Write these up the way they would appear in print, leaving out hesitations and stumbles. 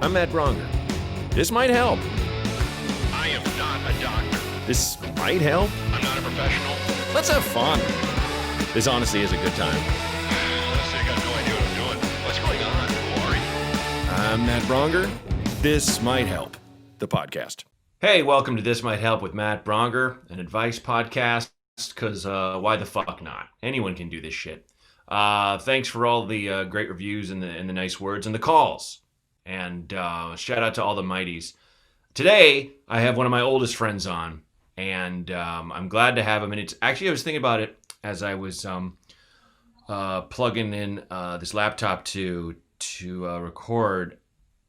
I'm Matt Dwyer. This might help. I am not a doctor. This might help. I'm not a professional. Let's have fun. This honestly is a good time. Honestly, I got no idea what I'm doing. What's going on, Corey? I'm Matt Dwyer. This might help. The podcast. Hey, welcome to This Might Help with Matt Dwyer, an advice podcast, because why the fuck not? Anyone can do this shit. Thanks for all the great reviews and the nice words and the calls. And shout out to all the mighties. Today, I have one of my oldest friends on, and I'm glad to have him. And it's actually, I was thinking about it as I was plugging in this laptop to record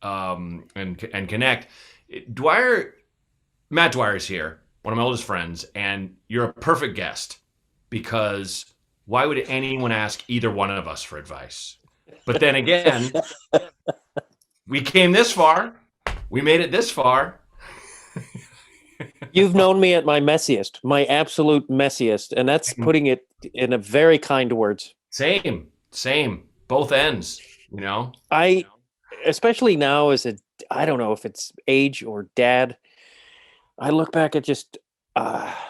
and connect. Matt Dwyer is here, one of my oldest friends, and you're a perfect guest because why would anyone ask either one of us for advice? But then again, we came this far. We made it this far. You've known me at my messiest, my absolute messiest, and that's putting it in a very kind words. Same, both ends, you know? Especially now I don't know if it's age or dad, I look back at just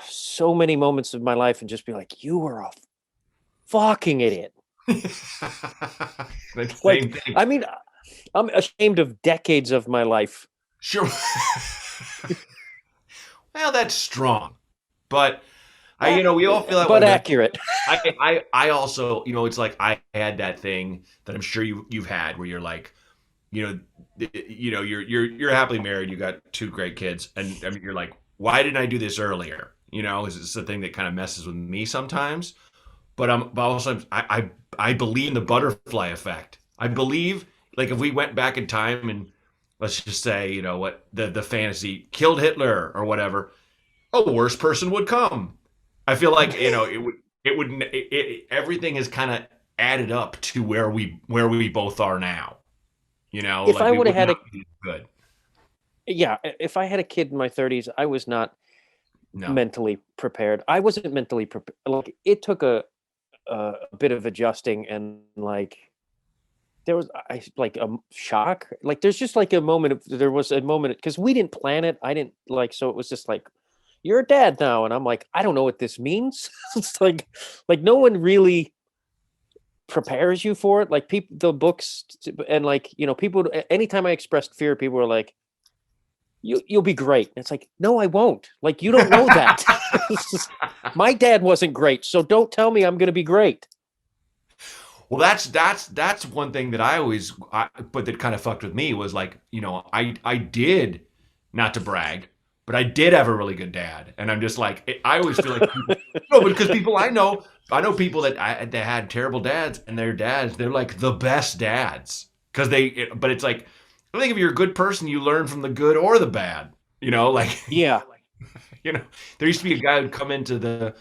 so many moments of my life and just be like, you were a fucking idiot. I mean, I'm ashamed of decades of my life. Sure. Well, that's strong, but we all feel that but way. Accurate. I also, it's like I had that thing that I'm sure you've had where you're like, you're happily married, you got two great kids, and I mean, you're like, why didn't I do this earlier? Is this the thing that kind of messes with me sometimes? But also I believe in the butterfly effect. I believe, like, if we went back in time and let's just say, what the fantasy killed Hitler or whatever, a worse person would come. I feel like, everything has kind of added up to where we both are now. If I would have had good. Yeah, if I had a kid in my 30s, I was not mentally prepared. I wasn't mentally prepared. Like, it took a bit of adjusting, and like there was a shock. Like, there's just like there was a moment because we didn't plan it. I didn't so it was just like, you're a dad now, and I'm like, I don't know what this means. It's like no one really prepares you for it. Like, people, the books, and people. Anytime I expressed fear, people were like, "You'll be great." And it's like, no, I won't. Like, you don't know that. My dad wasn't great, so don't tell me I'm going to be great. Well, that's one thing that but that kind of fucked with me was like, I did, not to brag, but I did have a really good dad, and I'm just like, I always feel like because people I know people that had terrible dads, and their dads, they're like the best dads because but it's like, I think if you're a good person, you learn from the good or the bad, Yeah. There used to be a guy who'd come into the,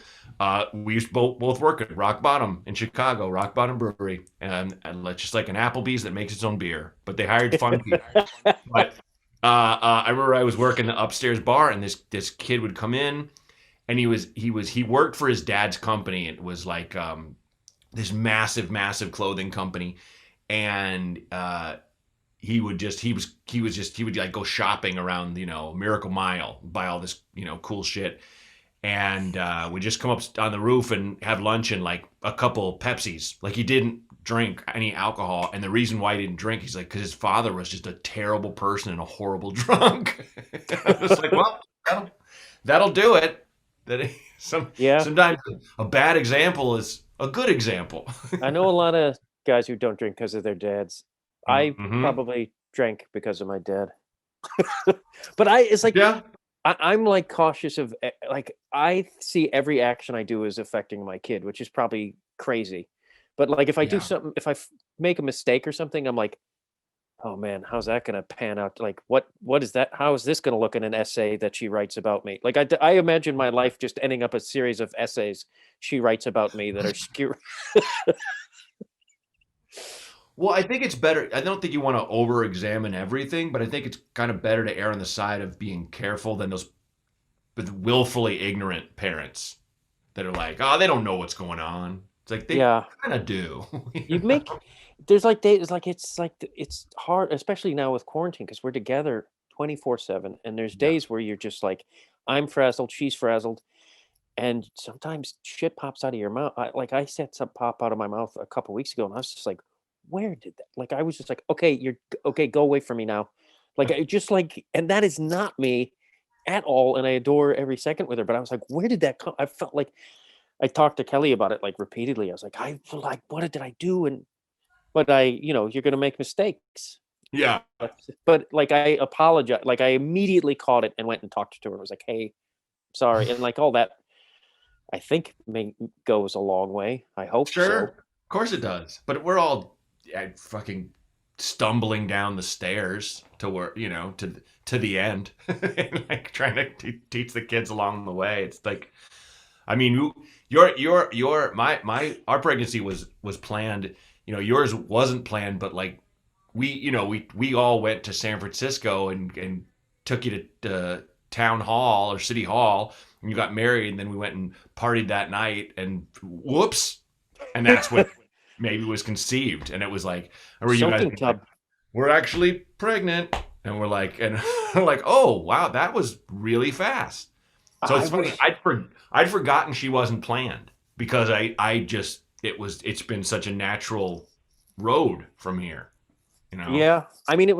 we used to both work at Rock Bottom in Chicago, Rock Bottom Brewery, and just like an Applebee's that makes its own beer, but they hired fun people. But I remember I was working the upstairs bar, and this kid would come in, and he worked for his dad's company. It was like this massive clothing company, and he would like go shopping around, Miracle Mile, buy all this, cool shit. And would just come up on the roof and have lunch and like a couple Pepsis. Like, he didn't drink any alcohol. And the reason why he didn't drink, he's like, because his father was just a terrible person and a horrible drunk. I was like, well, that'll do it. Sometimes a bad example is a good example. I know a lot of guys who don't drink because of their dads. I probably drank because of my dad. But it's like, yeah. I'm like cautious of, like, I see every action I do as affecting my kid, which is probably crazy. But like, if I do something, if I make a mistake or something, I'm like, oh man, how's that going to pan out? Like, what is that? How is this going to look in an essay that she writes about me? Like, I imagine my life just ending up a series of essays she writes about me that are skew. Well, I think it's better. I don't think you want to over-examine everything, but I think it's kind of better to err on the side of being careful than those willfully ignorant parents that are like, oh, they don't know what's going on. It's like they Yeah. kind of do. You make there's like days like it's hard, especially now with quarantine because we're together 24/7, and there's Yeah, days where you're just like, I'm frazzled, she's frazzled, and sometimes shit pops out of your mouth. I said some pop out of my mouth a couple weeks ago, and I was just like, where did that? Like I was just like, okay, you're okay, go away from me now. Like I just like, and that is not me at all, and I adore every second with her. But I was like, where did that come? I felt like I talked to Kelly about it like repeatedly. I was like, I feel like, what did I do? And but you're gonna make mistakes. yeah. But like I apologize. Like I immediately caught it and went and talked to her. I was like, hey, sorry. And like all that I think goes a long way. I hope Sure, so. of course it does. But we're all fucking stumbling down the stairs to where to the end, and like trying to teach the kids along the way. It's like, I mean, your my our pregnancy was planned. Yours wasn't planned, but like we all went to San Francisco and took you to town hall or city hall, and you got married, and then we went and partied that night, and whoops, and that's what maybe was conceived, and it was like, or you guys Soaking like, tub. we're actually pregnant, and we're like, and we're like, oh wow, that was really fast. So I it's funny. was I'd forgotten she wasn't planned because I just it's been such a natural road from here, you know. Yeah. I mean,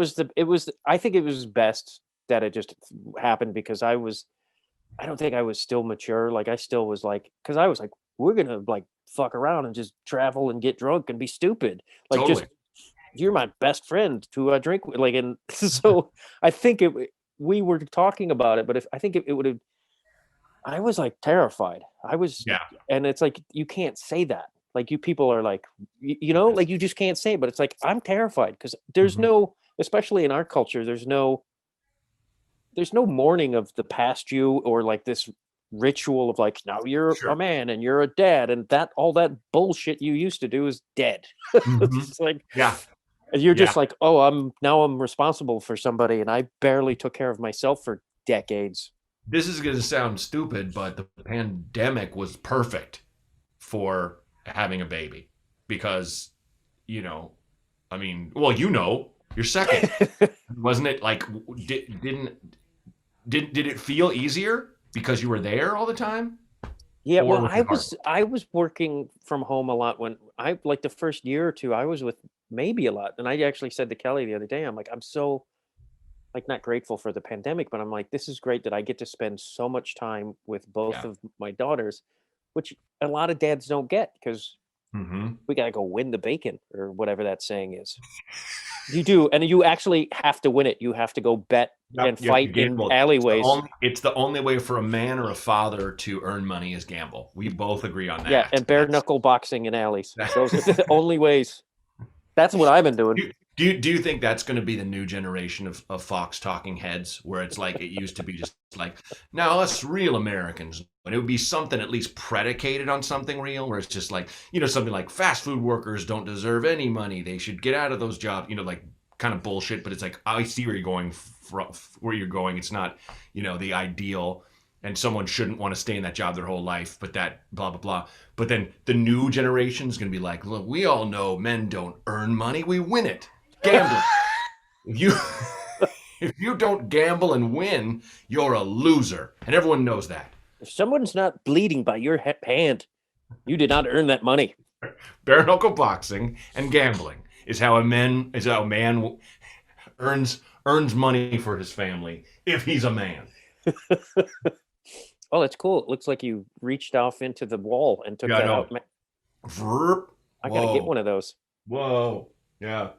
I think it was best that it just happened because I don't think I was still mature. Like I still was like, because I was like, we're gonna like fuck around and just travel and get drunk and be stupid. Like just Totally. you're my best friend to drink with. Like, and so I think we were talking about it, but if I think it would have, I was like terrified. I was, Yeah. and it's like you can't say that. Like you people are like, Yes. like you just can't say it. But it's like I'm terrified because there's Mhm. no, especially in our culture, there's no mourning of the past you or like this ritual of like now you're a Sure. man and you're a dad and that all that bullshit you used to do is dead. Mhm. It's like Yeah. you're Yeah. just like, oh, I'm responsible for somebody and I barely took care of myself for decades. This is going to sound stupid, but the pandemic was perfect for having a baby because, you know, I mean, well, you're second, wasn't it? Like, did it feel easier because you were there all the time, Yeah, or well, was it hard? I was working from home a lot when I like the first year or two, I was with maybe a lot. And I actually said to Kelly the other day, I'm like, I'm so like not grateful for the pandemic, but I'm like, this is great that I get to spend so much time with both Yeah. of my daughters, which a lot of dads don't get because Hmm. we gotta go win the bacon or whatever that saying is. You do, and you actually have to win it. You have to go bet Yep. and You have to fight in gamble. alleyways. It's the only way for a man or a father to earn money is gamble. We both agree on Yeah, that. and bare knuckle boxing in alleys. Those are the only ways. That's what I've been doing. Do you think that's going to be the new generation of Fox talking heads, where it's like it used to be just like, now us real Americans, and it would be something at least predicated on something real, where it's just like, something like fast food workers don't deserve any money, they should get out of those jobs, like kind of bullshit. But it's like, I see where you're going, where you're going. It's not, the ideal, and someone shouldn't want to stay in that job their whole life, but that blah blah blah. But then the new generation is going to be like, look, we all know men don't earn money, we win it. Gambling. If you if you don't gamble and win, you're a loser, and everyone knows that. If someone's not bleeding by your hand, you did not earn that money. Bare knuckle boxing and gambling is how a man earns money for his family if he's a man. Oh, that's cool. It looks like you reached off into the wall and took Yeah, I that know. out. Verp. I gotta get one of those. Whoa. Yeah.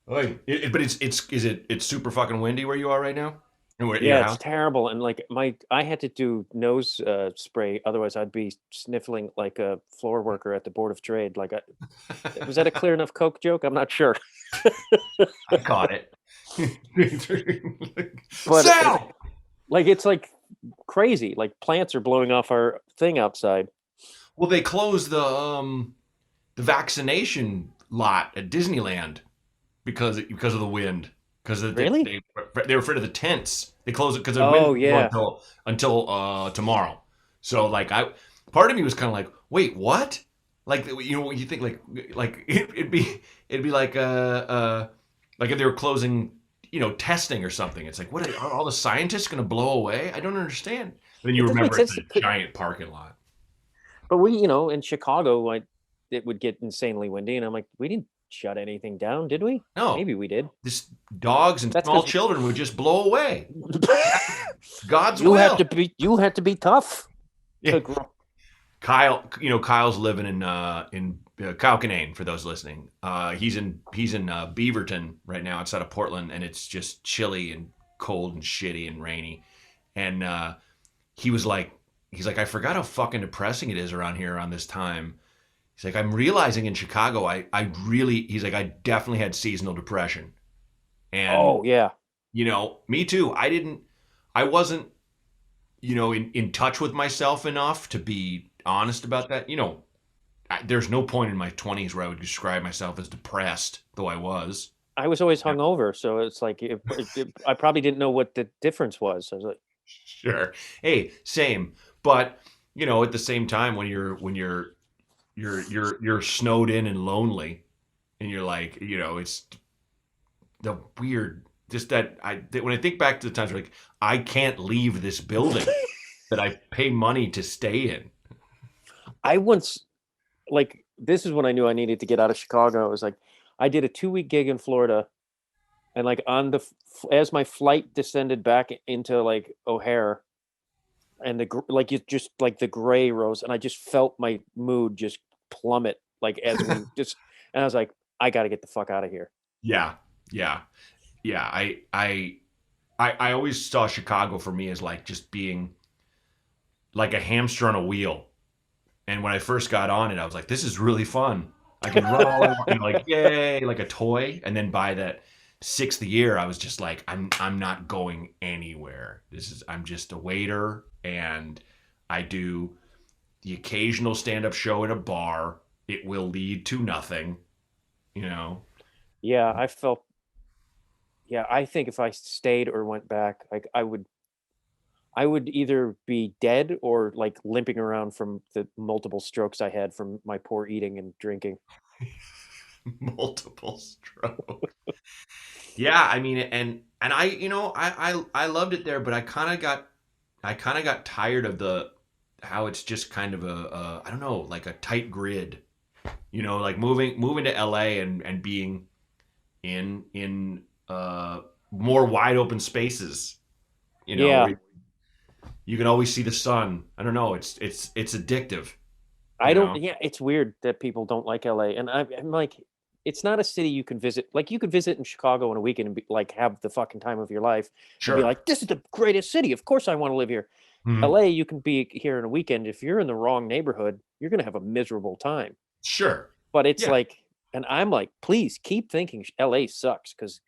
But it's super fucking windy where you are right now? And where your Yeah, it's house? terrible. And like I had to do nose spray, otherwise I'd be sniffling like a floor worker at the Board of Trade. Was that a clear enough Coke joke? I'm not sure. I caught it. But Sal! like it's like crazy. Like plants are blowing off our thing outside. Well, they closed the vaccination lot at Disneyland because of the wind. Because Really? they were afraid of the tents. They closed it because the Oh wind yeah. until tomorrow. So like part of me was kind of like, wait, what? like when you think like it'd be like if they were closing testing or something. It's like, what are all the scientists going to blow away? I don't understand. Then you It doesn't make remember it's sense. a giant parking lot. But in Chicago, like it would get insanely windy, and I'm like, we didn't shut anything down, did we? No, Maybe we did. this dogs and That's small because children would just blow away. God's you will. had to be tough Yeah. to grow. Kyle's living in Calcanane, for those listening. He's in Beaverton right now outside of Portland, and it's just chilly and cold and shitty and rainy. And he's like, I forgot how fucking depressing it is around here around this time. He's like, I'm realizing in Chicago, he's like, I definitely had seasonal depression. And Oh yeah, me too. I wasn't, in touch with myself enough to be honest about that. There's no point in my 20s where I would describe myself as depressed, though I was. I was always hungover, so it's like I probably didn't know what the difference was. I was like, Sure. Hey, same. But at the same time, when you're snowed in and lonely, and you're like, it's the weird. Just that when I think back to the times where, like, I can't leave this building that I pay money to stay in. I once, like, this is when I knew I needed to get out of Chicago. It was like, I did a 2-week gig in Florida, and like as my flight descended back into like O'Hare, and the gray rose, and I just felt my mood just plummet, like as we just, and I was like, I got to get the fuck out of here. Yeah, yeah, yeah. I always saw Chicago for me as like just being like a hamster on a wheel. And when I first got on it, I was like, this is really fun. I can run all I want, like, yay, like a toy. And then by that 6th year, I was just like, I'm not going anywhere. I'm just a waiter, and I do the occasional stand-up show in a bar. It will lead to nothing, Yeah, I think if I stayed or went back, like I would either be dead or like limping around from the multiple strokes I had from my poor eating and drinking. Multiple strokes. Yeah, I mean, and I loved it there, but I kind of got tired of how it's just kind of a I don't know, like a tight grid, like moving to LA and being in more wide open spaces, Yeah. where you can always see the sun. I don't know, it's addictive. I don't. Yeah, it's weird that people don't like LA, and I'm like, it's not a city you can visit. Like you could visit in Chicago on a weekend and be like, have the fucking time of your life, Sure. and be like, this is the greatest city. Of course, I want to live here. Mhm. LA, you can be here in a weekend. If you're in the wrong neighborhood, you're gonna have a miserable time. Sure. But it's Yeah. like, and I'm like, please keep thinking LA sucks, because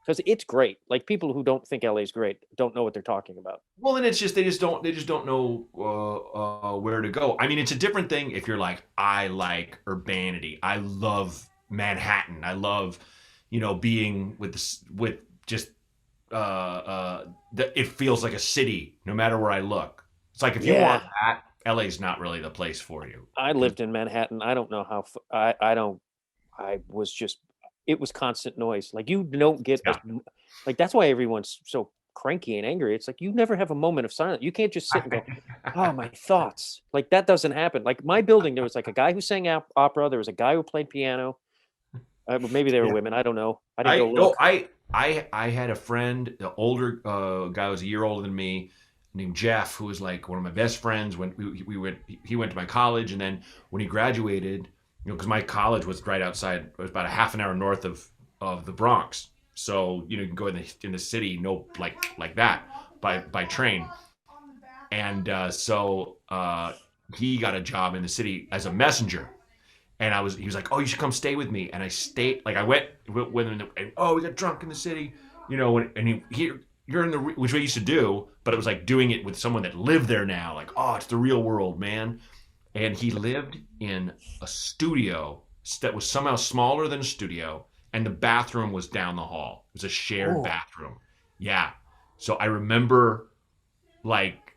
because it's great. Like people who don't think LA is great don't know what they're talking about. Well, and it's just they just don't know where to go. I mean, it's a different thing if you're like, I like urbanity. I love Manhattan. I love, being with just it feels like a city no matter where I look. It's like if you want that, LA's not really the place for you. I lived in Manhattan. I don't know how. I don't. I was just. It was constant noise. Like you don't get. Like that's why everyone's so cranky and angry. It's like you never have a moment of silence. You can't just sit and go, "Oh, my thoughts." Like that doesn't happen. Like my building, there was like a guy who sang opera. There was a guy who played piano. Maybe they were women. I don't know. I didn't go look. I had a friend, the older guy was a year older than me, named Jeff, who was like one of my best friends. When he went to my college, and then when he graduated, because my college was right outside, it was about a half an hour north of the Bronx. So you can go in the city, like that by train, and so he got a job in the city as a messenger. And he was like, oh, you should come stay with me. And I stayed, like I went with him, and we got drunk in the city, and you're in which we used to do, but it was like doing it with someone that lived there now. Like, oh, it's the real world, man. And he lived in a studio that was somehow smaller than a studio, and the bathroom was down the hall. It was a shared bathroom. Yeah. So I remember, like,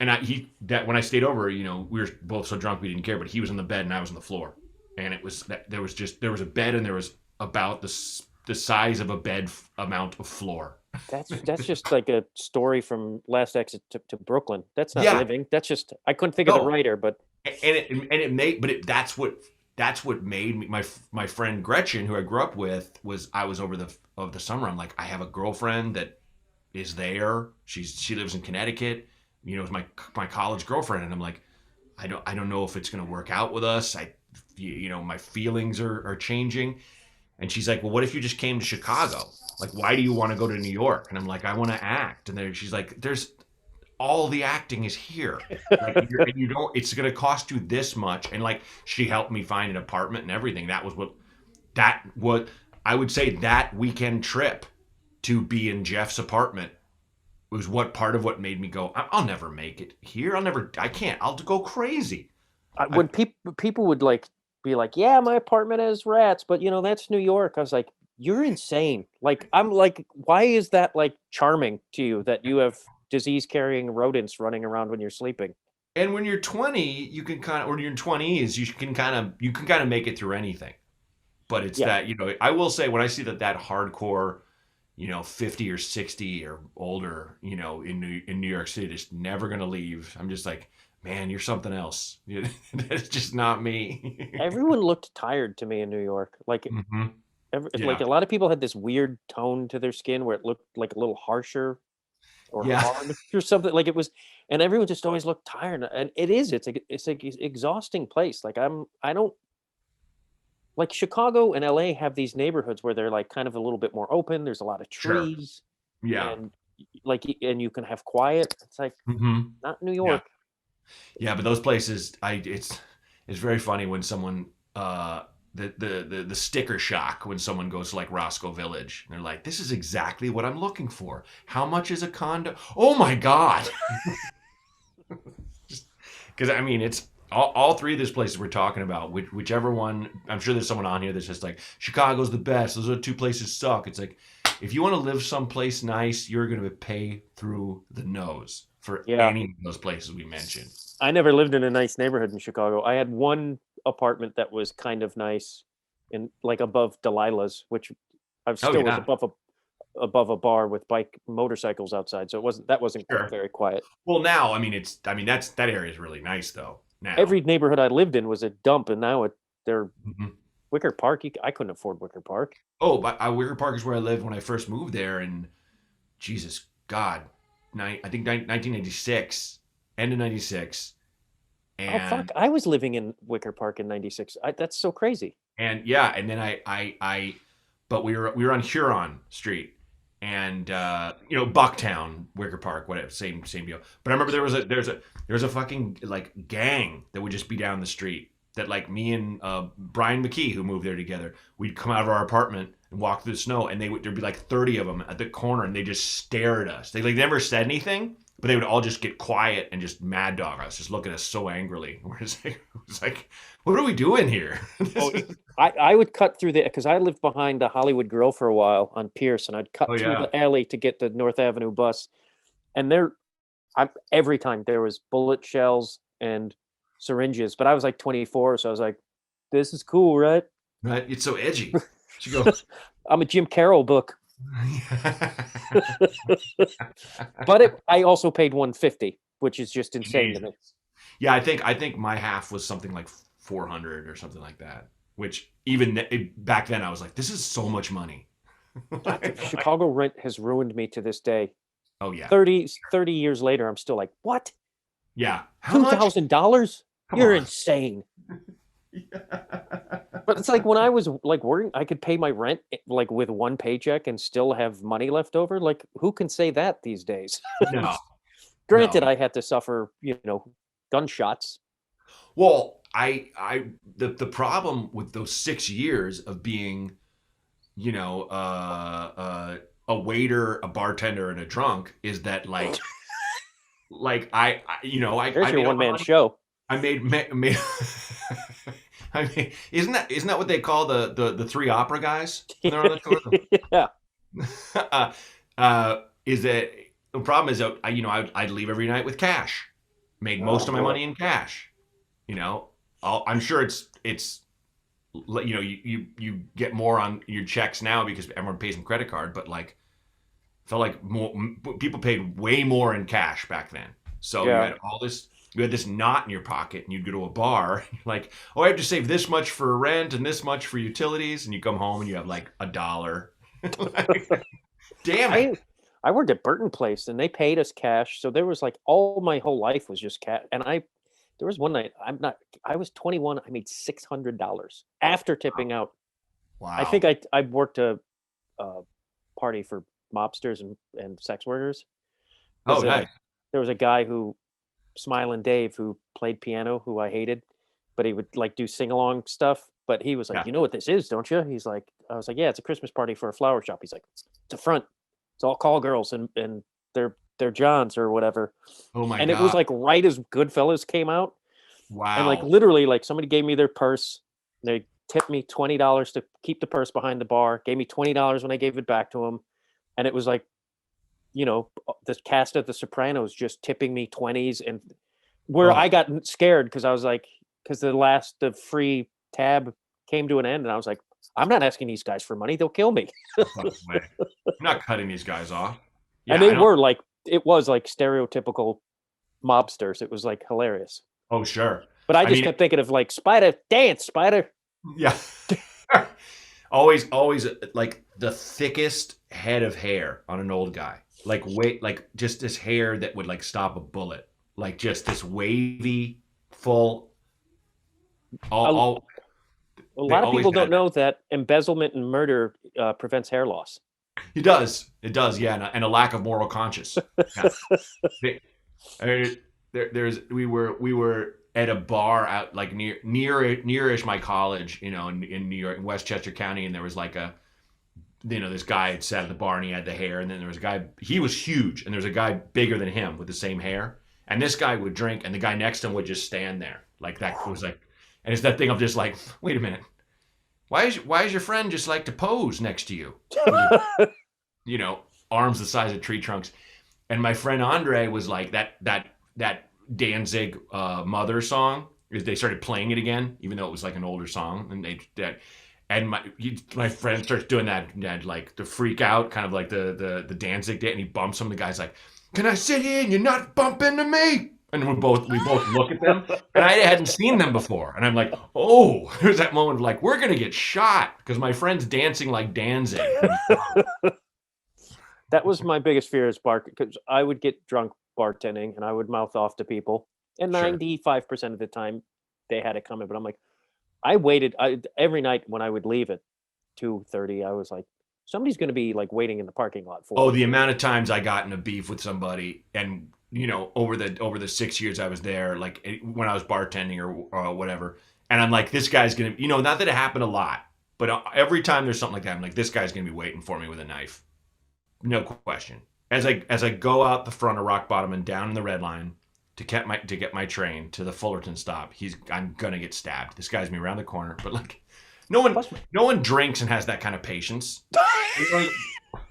and that when I stayed over, we were both so drunk we didn't care, but he was on the bed and I was on the floor, and it was that there was a bed and there was about the size of a bed amount of floor. That's just like a story from Last Exit to Brooklyn. That's not Yeah, living. That's just I couldn't think of the no, writer, but it made, but that's what made me my friend Gretchen, who I grew up with, I was over the summer. I'm like, I have a girlfriend that is there. She lives in Connecticut. It's my college girlfriend, and I'm like, I don't know if it's gonna work out with us. My feelings are changing. And she's like, well, what if you just came to Chicago? Like, why do you want to go to New York? And I'm like, I want to act. And then she's like, there's all the acting is here. Like, and you don't. It's gonna cost you this much. And like, she helped me find an apartment and everything. That was what I would say that weekend trip to be in Jeff's apartment was part of what made me go, I'll never make it here. I can't. I'll go crazy. when people would like be like, yeah, my apartment has rats, but that's New York. I was like, you're insane. Like, I'm like, why is that like charming to you that you have disease carrying rodents running around when you're sleeping? And when you're 20, you can kind of, or you're in 20s, you can kind of make it through anything. But it's Yeah. that, I will say when I see that hardcore, 50 or 60 or older, in New York City, just never going to leave. I'm just like, man, you're something else. That's just not me. Everyone looked tired to me in New York. Like, Hmm. like Yeah. a lot of people had this weird tone to their skin where it looked like a little harsher or Yeah. hard or something. Like it was, and everyone just always looked tired. And it is. It's like an exhausting place. Like I don't like Chicago and LA have these neighborhoods where they're like kind of a little bit more open. There's a lot of Sure. trees Yeah. and and you can have quiet. It's like Hmm. not New Yeah. York. Yeah. But those places, it's very funny when someone, the sticker shock when someone goes to like Roscoe Village and they're like, this is exactly what I'm looking for. How much is a condo? Oh my God. Because I mean, it's all three of these places we're talking about, whichever one. I'm sure there's someone on here that's just like, Chicago's the best. Those other two places suck. It's like, if you want to live someplace nice, you're going to pay through the nose for Yeah. any of those places we mentioned. I never lived in a nice neighborhood in Chicago. I had one apartment that was kind of nice and like above Delilah's, which I Oh still was yeah, above a bar with motorcycles outside. So that wasn't sure. very quiet. Well, now I mean that area is really nice though. Now, Every neighborhood I lived in was a dump, and now they're Mhm. Wicker Park. I couldn't afford Wicker Park. Oh, but Wicker Park is where I lived when I first moved there, and Jesus God, I think 1996, end of '96, Oh fuck! and I was living in Wicker Park in '96. That's so crazy. yeah, and then but we were on Huron Street, and Bucktown, Wicker Park, whatever, same deal. But I remember there was a fucking like gang that would just be down the street. That like me and Brian McKee, who moved there together, we'd come out of our apartment and walk through the snow, and there'd be like 30 of them at the corner, and they just stare at us. They like never said anything, but they would all just get quiet and just mad dog us, just look at us so angrily. It was like, what are we doing here? Oh, I would cut through because I lived behind the Hollywood Grill for a while on Pierce, and I'd cut Oh through yeah. the alley to get the North Avenue bus, and every time there was bullet shells and syringes, but I was like 24, so I was like, this is cool, right? Right? It's so edgy. She go. I'm a Jim Carroll book. But I also paid 150, which is just insane to me. Yeah, I think my half was something like 400 or something like that. Which even back then I was like, this is so much money. Chicago rent has ruined me to this day. Oh yeah. 30 years later, I'm still like, what? Yeah. How much? $2,000? Come You're on. insane. Yeah. But it's like when I was like working, I could pay my rent like with one paycheck and still have money left over. Like, who can say that these days? No. Granted, No. I had to suffer, gunshots. Well, the problem with those 6 years of being, a waiter, a bartender, and a drunk is that like There's your made one-man show. I made I mean, isn't that what they call the three opera guys when they're on the tour? Yeah. Is that the problem? Is that I'd leave every night with cash, made most of my money in cash. You know, I'm sure it's you know, you get more on your checks now because everyone pays in credit card, but like felt like people paid way more in cash back then. So you had you had this knot in your pocket, and you'd go to a bar, like, oh, I have to save this much for rent and this much for utilities, and you come home and you have like $1. Damn it. I worked at Burton Place and they paid us cash. So there was like all my whole life was just cash. And there was one night I was 21. I made $600 after tipping out. Wow. I think I worked a party for mobsters and sex workers. Oh, nice. There was a guy Smiling Dave, who played piano, who I hated, but he would like do sing along stuff. But he was like, you know what this is, don't you? He's like, I was like, yeah, it's a Christmas party for a flower shop. He's like, it's a front. It's all call girls and they're Johns or whatever. Oh my God. And it was like right as Goodfellas came out. Wow. And like literally, like somebody gave me their purse. They tipped me $20 to keep the purse behind the bar. Gave me $20 when I gave it back to him. And it was like, you know, the cast of The Sopranos just tipping me 20s, and where I got scared because I was like, because the free tab came to an end, and I was like, I'm not asking these guys for money; they'll kill me. I'm not cutting these guys off. Yeah, and it was like stereotypical mobsters. It was like hilarious. Oh sure. But I just kept thinking of like Spider dance, Spider. Yeah. always like the thickest head of hair on an old guy. Like just this hair that would like stop a bullet. Like just this wavy, full. A lot of people don't know that embezzlement and murder prevents hair loss. It does, yeah, and a lack of moral conscience. Yeah. We were at a bar out like nearish my college, you know, in New York, in Westchester County, and there was like this guy had sat at the bar and he had the hair, and then there was a guy, he was huge, and there was a guy bigger than him with the same hair, and this guy would drink, and the guy next to him would just stand there like that. It was like, and it's that thing of just like, wait a minute, why is your friend just like to pose next to you? You know, arms the size of tree trunks. And my friend Andre was like that Danzig Mother song. They started playing it again, even though it was like an older song, and my friend starts doing that like the freak out, kind of like the Danzig did, and he bumps him. The guy's like, "Can I sit here and you're not bumping to me?" And we both look at them, and I hadn't seen them before, and I'm like, "Oh!" There's that moment of like, we're gonna get shot because my friend's dancing like Danzig. That was my biggest fear as because I would get drunk bartending and I would mouth off to people, and 95% of the time they had it coming. But I'm like, I waited every night when I would leave at 2:30. I was like, somebody's going to be like waiting in the parking lot for. Oh, the amount of times I got in a beef with somebody, and you know, over the 6 years I was there, like when I was bartending or whatever, and I'm like, this guy's gonna, you know, not that it happened a lot, but every time there's something like that, I'm like, this guy's gonna be waiting for me with a knife. No question. As I go out the front of Rock Bottom and down in the Red Line to get my train to the Fullerton stop, I'm gonna get stabbed. This guy's me around the corner, but like, no one drinks and has that kind of patience.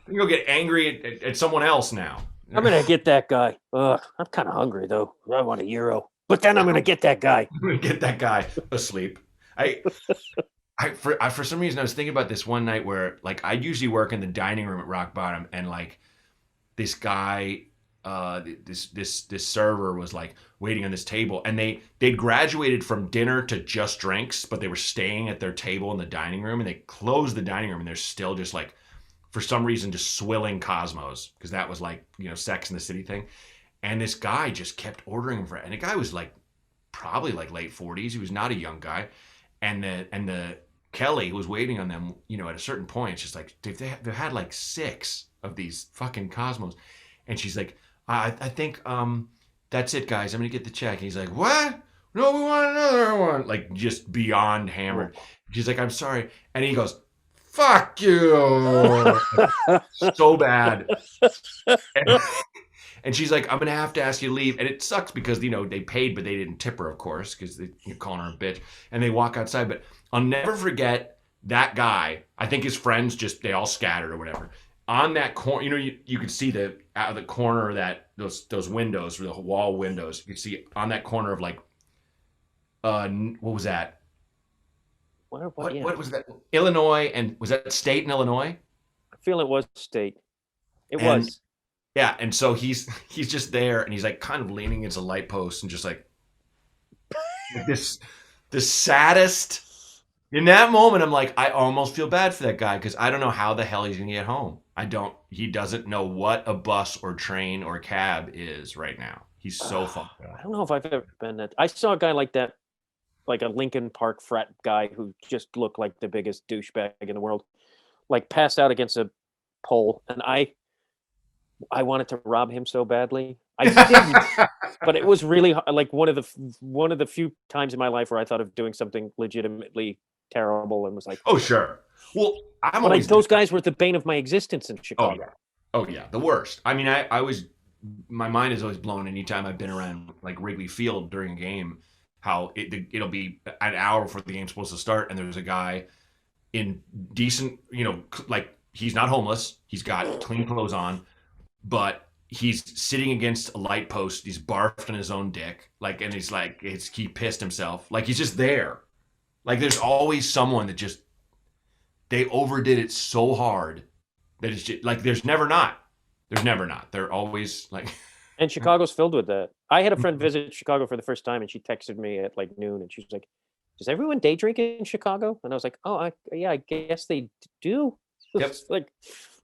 You go get angry at someone else now. I'm gonna get that guy. I'm kind of hungry though. I want €1, but then I'm gonna get that guy. I'm gonna get that guy asleep. For some reason I was thinking about this one night where like I usually work in the dining room at Rock Bottom, and like this guy, this server was like waiting on this table, and they'd graduated from dinner to just drinks, but they were staying at their table in the dining room, and they closed the dining room, and they're still just like, for some reason, just swilling Cosmos, because that was like, you know, Sex in the City thing. And this guy just kept ordering for it, and the guy was like probably like late 40s. He was not a young guy, and the Kelly who was waiting on them, you know, at a certain point, it's just like they've had like 6 of these fucking Cosmos, and she's like, I think that's it, guys. I'm gonna get the check. And he's like, what? No, we want another one. Like just beyond hammered. She's like, I'm sorry, and he goes, fuck you. So bad. And she's like, I'm gonna have to ask you to leave. And it sucks because, you know, they paid, but they didn't tip her, of course, because you're calling her a bitch. And they walk outside. But I'll never forget that guy. I think his friends they all scattered or whatever. on that corner, you could see the out of the corner of that those windows, the wall windows. You could see on that corner of like what was that? Yeah. What was that? Illinois, and was that state in Illinois? I feel it was state. It And was. yeah, and so he's just there, and he's like kind of leaning against a light post, and just like this the saddest. In that moment, I'm like, I almost feel bad for that guy because I don't know how the hell he's gonna get home. He doesn't know what a bus or train or cab is right now. He's so fucked up. I don't know if I've ever been that. I saw a guy like that, like a Lincoln Park frat guy who just looked like the biggest douchebag in the world, like passed out against a pole, and I wanted to rob him so badly. I didn't, but it was really like one of the few times in my life where I thought of doing something legitimately terrible and was like, oh sure. Well, I'm but always those guys were the bane of my existence in Chicago. Oh yeah, the worst. I mean, I was my mind is always blown anytime I've been around like Wrigley Field during a game. How it'll be an hour before the game's supposed to start, and there's a guy in decent, like he's not homeless. He's got clean clothes on, but he's sitting against a light post. He's barfed in his own dick, like, and he's like, he pissed himself. Like he's just there. Like there's always someone that just they overdid it so hard that it's just like there's never not. They're always like. And Chicago's filled with that. I had a friend visit Chicago for the first time, and she texted me at like noon, and she was like, "Does everyone day drink in Chicago?" And I was like, "Oh, I guess they do." Yep. Like,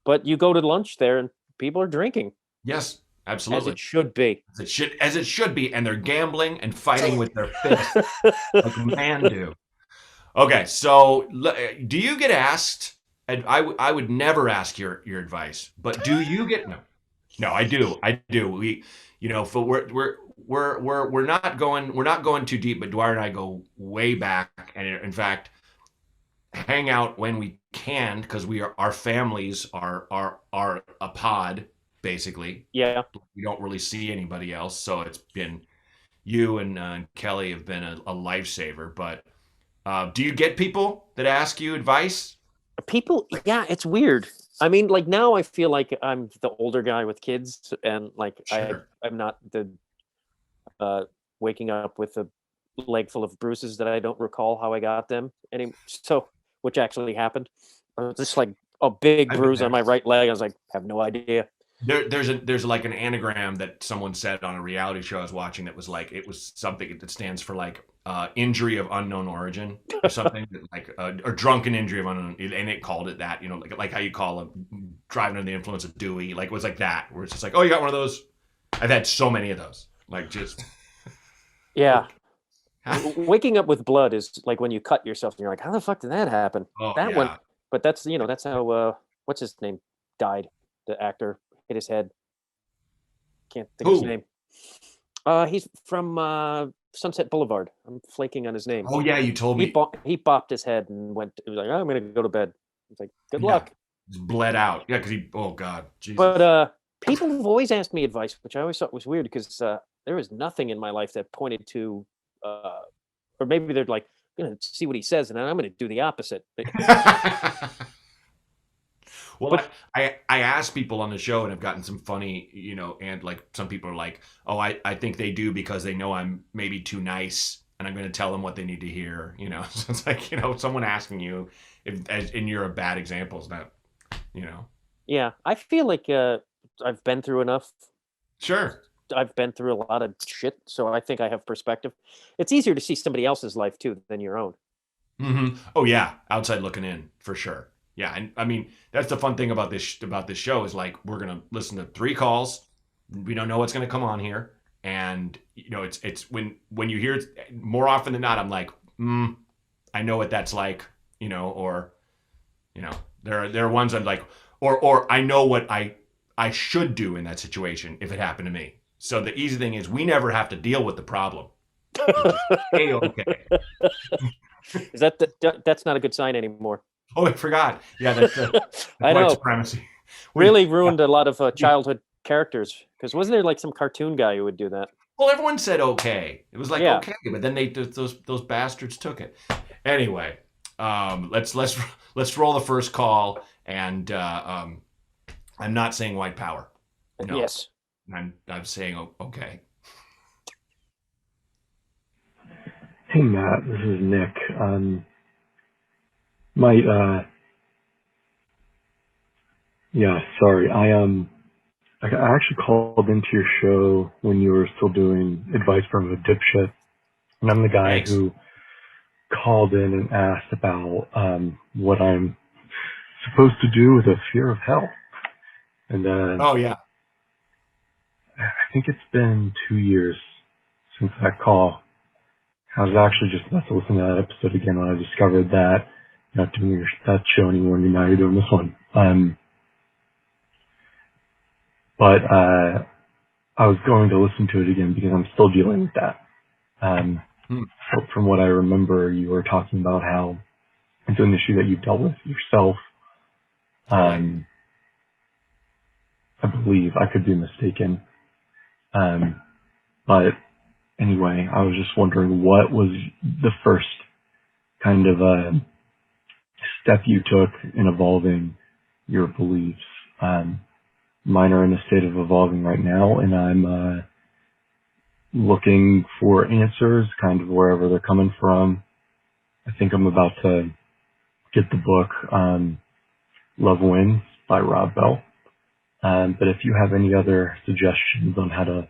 but you go to lunch there, and people are drinking. Yes, absolutely. As it should be. As it should be, and they're gambling and fighting with their fists like man do. Okay, so do you get asked? And I would never ask your advice, but do you get No, I do. We, we're not going too deep, but Dwyer and I go way back, and in fact, hang out when we can because our families are a pod basically. Yeah, we don't really see anybody else, so it's been you and Kelly have been a lifesaver. But do you get people that ask you advice? People, yeah, it's weird. I mean, like now I feel like I'm the older guy with kids, and like Sure. I'm not the waking up with a leg full of bruises that I don't recall how I got them so which actually happened. Just like a big bruise on my right leg. I was like, have no idea. There's like an anagram that someone said on a reality show I was watching that was like it was something that stands for like injury of unknown origin or something like or drunken injury of unknown, and it called it that, like how you call a driving under the influence of Dewey, like it was like that where it's just like, oh, you got one of those. I've had so many of those, like just yeah. Waking up with blood is like when you cut yourself and you're like, how the fuck did that happen? One, but that's how what's his name died, the actor. Hit his head. Can't think of his name. He's from Sunset Boulevard. I'm flaking on his name. Oh yeah, you told me. He bopped his head and went. He was like, "I'm gonna go to bed." He's like, "Good luck." Just bled out. Yeah, because he. Oh God. Jesus. But people have always asked me advice, which I always thought was weird because there was nothing in my life that pointed to, or maybe they're like, "I'm gonna see what he says, and I'm gonna do the opposite." Well, I asked people on the show and I've gotten some funny, and like some people are like, oh, I think they do because they know I'm maybe too nice and I'm going to tell them what they need to hear, So it's like, someone asking you and you're a bad example is not, Yeah, I feel like I've been through enough. Sure. I've been through a lot of shit, so I think I have perspective. It's easier to see somebody else's life too than your own. Mm-hmm. Oh yeah, outside looking in for sure. Yeah, and I mean that's the fun thing about this show is like we're gonna listen to 3 calls. We don't know what's gonna come on here, and it's when you hear it more often than not, I'm like, I know what that's like, or there are ones I'm like, or I know what I should do in that situation if it happened to me. So the easy thing is we never have to deal with the problem. Okay. Is that's not a good sign anymore? Oh, I forgot. Yeah, that's I know. White supremacy. Really ruined a lot of childhood characters. Because wasn't there like some cartoon guy who would do that? Well, everyone said okay. It was like okay, but then those bastards took it. Anyway, let's roll the first call, and I'm not saying white power. No. Yes. I'm saying, okay. Hey Matt, this is Nick. Might yeah, sorry. I actually called into your show when you were still doing advice from a dipshit, and I'm the guy Thanks. who called in and asked about what I'm supposed to do with a fear of hell. And Oh yeah. I think it's been 2 years since that call. I was actually just about to listen to that episode again when I discovered that you're not doing that show anymore, and now you're doing this one. But I was going to listen to it again because I'm still dealing with that. So from what I remember, you were talking about how it's an issue that you've dealt with yourself. I believe, I could be mistaken. But anyway, I was just wondering, what was the first kind of step you took in evolving your beliefs? Mine are in a state of evolving right now, and I'm looking for answers kind of wherever they're coming from. I think I'm about to get the book Love Wins by Rob Bell. But if you have any other suggestions on how to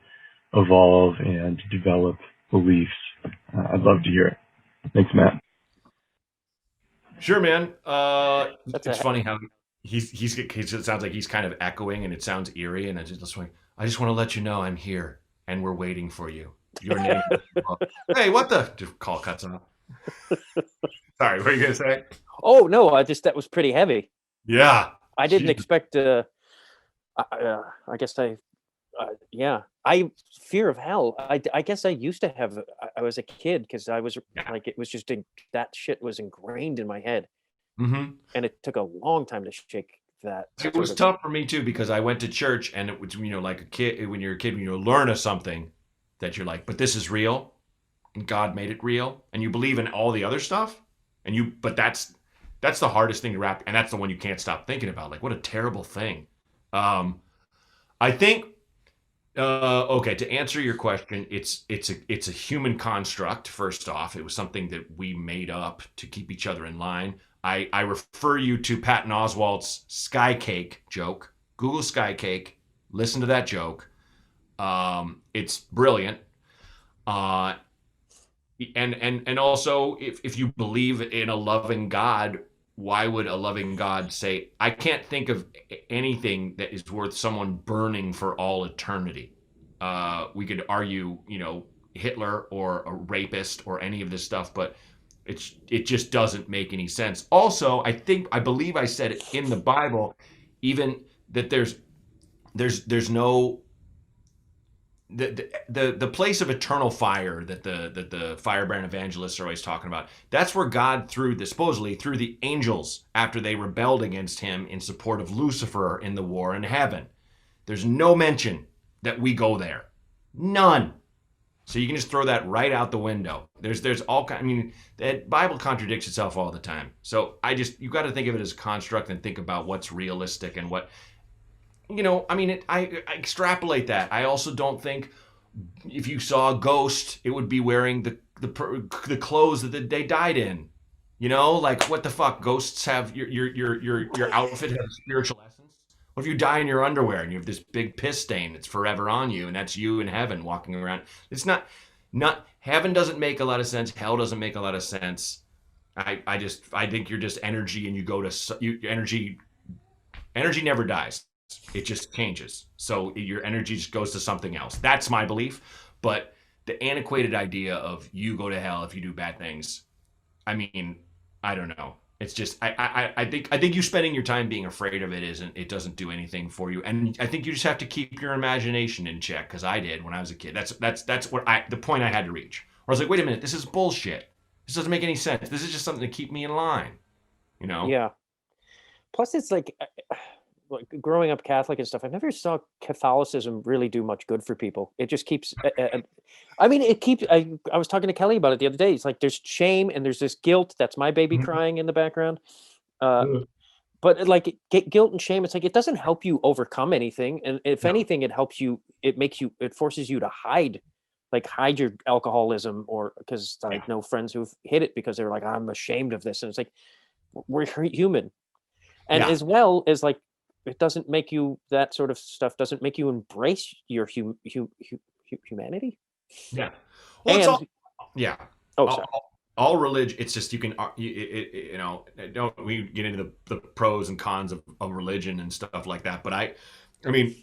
evolve and develop beliefs, I'd love to hear it. Thanks, Matt. Sure, man. It's funny how it sounds like he's kind of echoing, and it sounds eerie, and I just want to let you know I'm here, and we're waiting for you. Your name. Hey, what the call cuts off. Sorry, what are you gonna say? Oh no, that was pretty heavy. Yeah, I didn't expect. I guess fear of hell. I guess I used to have. I was a kid because I was like, it was just that shit was ingrained in my head, and it took a long time to shake that. It was tough for me too because I went to church, and it was like a kid when you're a kid, when you learn of something that you're like, but this is real, and God made it real, and you believe in all the other stuff, but that's the hardest thing to wrap, and that's the one you can't stop thinking about. Like, what a terrible thing. I think. Okay, to answer your question, it's a human construct. First off, it was something that we made up to keep each other in line. I refer you to Patton Oswalt's Sky Cake joke. Google Sky Cake. Listen to that joke. It's brilliant. And also, if you believe in a loving God, why would a loving God say, I can't think of anything that is worth someone burning for all eternity? We could argue, Hitler or a rapist or any of this stuff, but it just doesn't make any sense. Also, I believe I said it in the Bible, even that there's no the place of eternal fire that the firebrand evangelists are always talking about. That's where God supposedly threw the angels after they rebelled against him in support of Lucifer in the war in heaven. There's no mention that we go there. None. So you can just throw that right out the window. There's all kind. I mean, the Bible contradicts itself all the time. So you got to think of it as a construct and think about what's realistic and what. I extrapolate that. I also don't think if you saw a ghost, it would be wearing the clothes that they died in. Like, what the fuck? Ghosts have your outfit has a spiritual essence. What if you die in your underwear and you have this big piss stain that's forever on you, and that's you in heaven walking around? It's not heaven doesn't make a lot of sense. Hell doesn't make a lot of sense. I think you're just energy, and you go to energy. Energy never dies. It just changes. So your energy just goes to something else. That's my belief. But the antiquated idea of you go to hell if you do bad things, I mean, I don't know. It's just I think you spending your time being afraid of it doesn't do anything for you. And I think you just have to keep your imagination in check, because I did when I was a kid. That's what the point I had to reach. Where I was like, wait a minute, this is bullshit. This doesn't make any sense. This is just something to keep me in line. Yeah. Plus, it's like growing up Catholic and stuff, I never saw Catholicism really do much good for people. It just keeps, I mean, it keeps, I was talking to Kelly about it the other day. It's like, there's shame and there's this guilt. That's my baby crying in the background. But but like guilt and shame, it's like it doesn't help you overcome anything, and if anything, it helps you. It forces you to hide your alcoholism, or because I know friends who've hit it because they're like, I'm ashamed of this, and it's like we're human, and as well as like it doesn't make you, that sort of stuff doesn't make you embrace your humanity. Yeah. Well, it's all all religion. It's just you can don't we get into the pros and cons of religion and stuff like that. But I mean,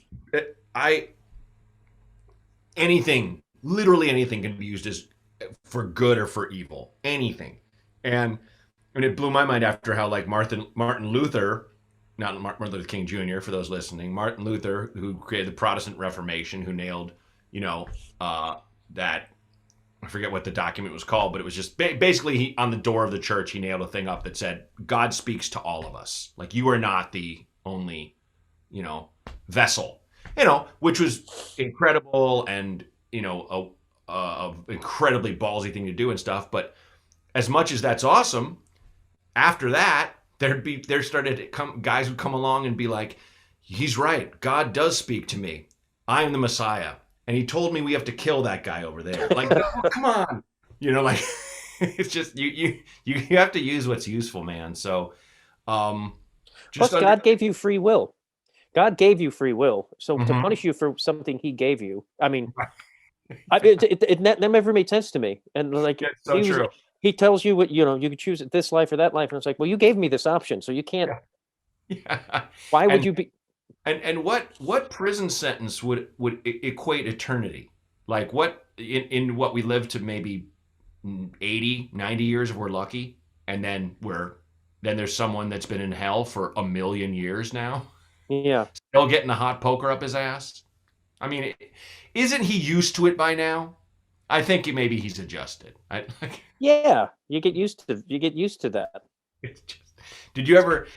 anything, literally anything, can be used as for good or for evil. Anything, and it blew my mind after how like Martin Luther. Not Martin Luther King Jr. for those listening. Martin Luther, who created the Protestant Reformation, who nailed, that, I forget what the document was called, but it was just basically on the door of the church, he nailed a thing up that said, God speaks to all of us. Like, you are not the only, vessel, which was incredible and, a incredibly ballsy thing to do and stuff. But as much as that's awesome, after that, there started to come guys would come along and be like, he's right. God does speak to me. I am the Messiah. And he told me we have to kill that guy over there. Like, oh, come on. It's just, you have to use what's useful, man. So, plus God gave you free will. God gave you free will. So to punish you for something he gave you, I mean, it never made sense to me. And like, so true. He tells you what, you could choose this life or that life. And it's like, well, you gave me this option, so you can't. Yeah. Why would you be? And what prison sentence would equate eternity? Like what in what we live to maybe 80, 90 years if we're lucky. And then there's someone that's been in hell for 1,000,000 years now. Yeah. Still getting the hot poker up his ass. I mean, isn't he used to it by now? I think maybe he's adjusted. Yeah, you get used to that. It's just, did you ever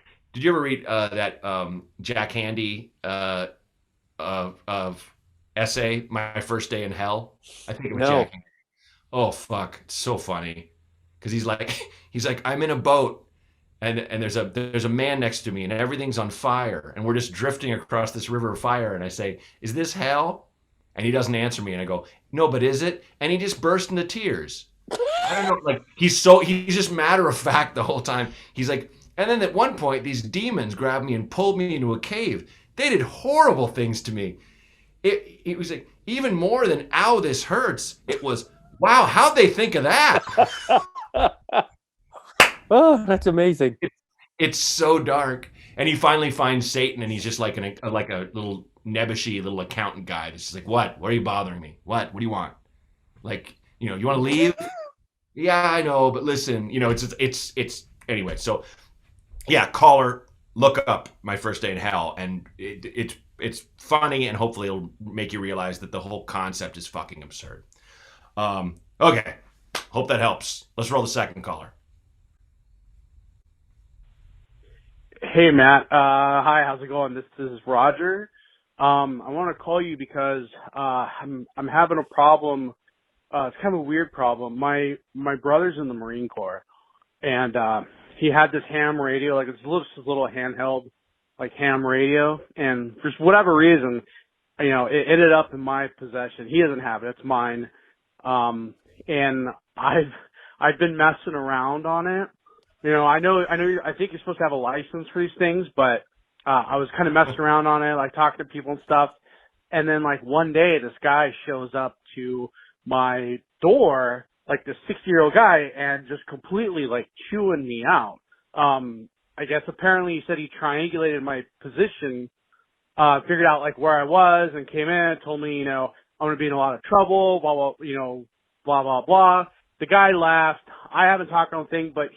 read that Jack Handy of essay, My First Day in Hell? I think it was Jack Handy. Oh fuck, it's so funny because he's like I'm in a boat and there's a man next to me and everything's on fire and we're just drifting across this river of fire, and I say, is this hell? And he doesn't answer me, and I go, no, but is it? And he just burst into tears. I don't know, like he's just matter of fact the whole time. He's like, and then at one point these demons grabbed me and pulled me into a cave. They did horrible things to me. It was like even more than ow, this hurts. It was, wow, how'd they think of that? Oh, that's amazing. It's so dark. And he finally finds Satan, and he's just like a little nebbishy little accountant guy that's just like, what are you bothering me? What do you want? Like, you want to leave? Yeah, I know, but listen, it's anyway. So yeah, caller, look up My First Day in Hell, and it's funny, and hopefully it'll make you realize that the whole concept is fucking absurd. Okay, hope that helps. Let's roll the second caller. Hey Matt, hi, how's it going? This is Roger. I want to call you because I'm having a problem. It's kind of a weird problem. My brother's in the Marine Corps, and he had this ham radio, like it's just a little handheld, like ham radio, and for whatever reason, it ended up in my possession. He doesn't have it; it's mine. And I've been messing around on it. I think you're supposed to have a license for these things, but I was kind of messing around on it, like talking to people and stuff. And then like one day this guy shows up to my door, like this 60-year-old guy, and just completely like chewing me out. I guess apparently he said he triangulated my position, figured out like where I was and came in, told me, I'm going to be in a lot of trouble, blah, blah, blah, blah, blah. The guy laughed. I haven't talked on anything, but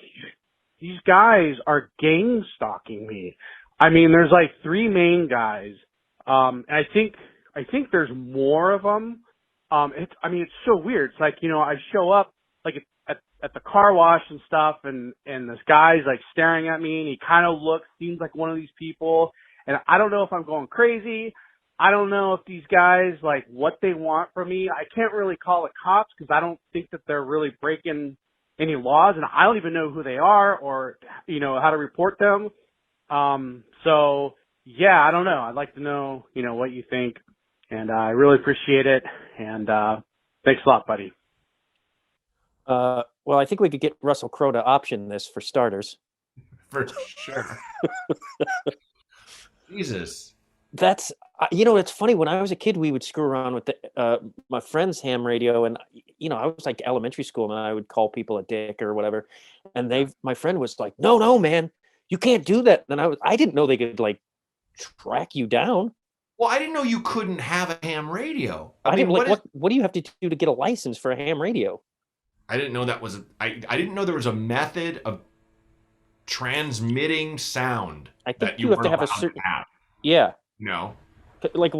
these guys are gang stalking me. I mean, there's like 3 main guys. And I think there's more of them. It's so weird. It's like, I show up like at the car wash and stuff, and this guy's like staring at me, and he kind of seems like one of these people. And I don't know if I'm going crazy. I don't know if these guys, like, what they want from me. I can't really call the cops because I don't think that they're really breaking any laws, and I don't even know who they are or, how to report them. So yeah, I don't know. I'd like to know, what you think, and I really appreciate it. And thanks a lot, buddy. Well, I think we could get Russell Crowe to option this for starters. For sure. Jesus. That's it's funny. When I was a kid, we would screw around with my friend's ham radio, and I was like elementary school, and I would call people a dick or whatever, and my friend was like, "No, man, you can't do that." And I didn't know they could like track you down. Well, I didn't know you couldn't have a ham radio. I mean, what do you have to do to get a license for a ham radio? I didn't know that was. I didn't know there was a method of transmitting sound. I think you have to have a certain. Yeah. No. Like,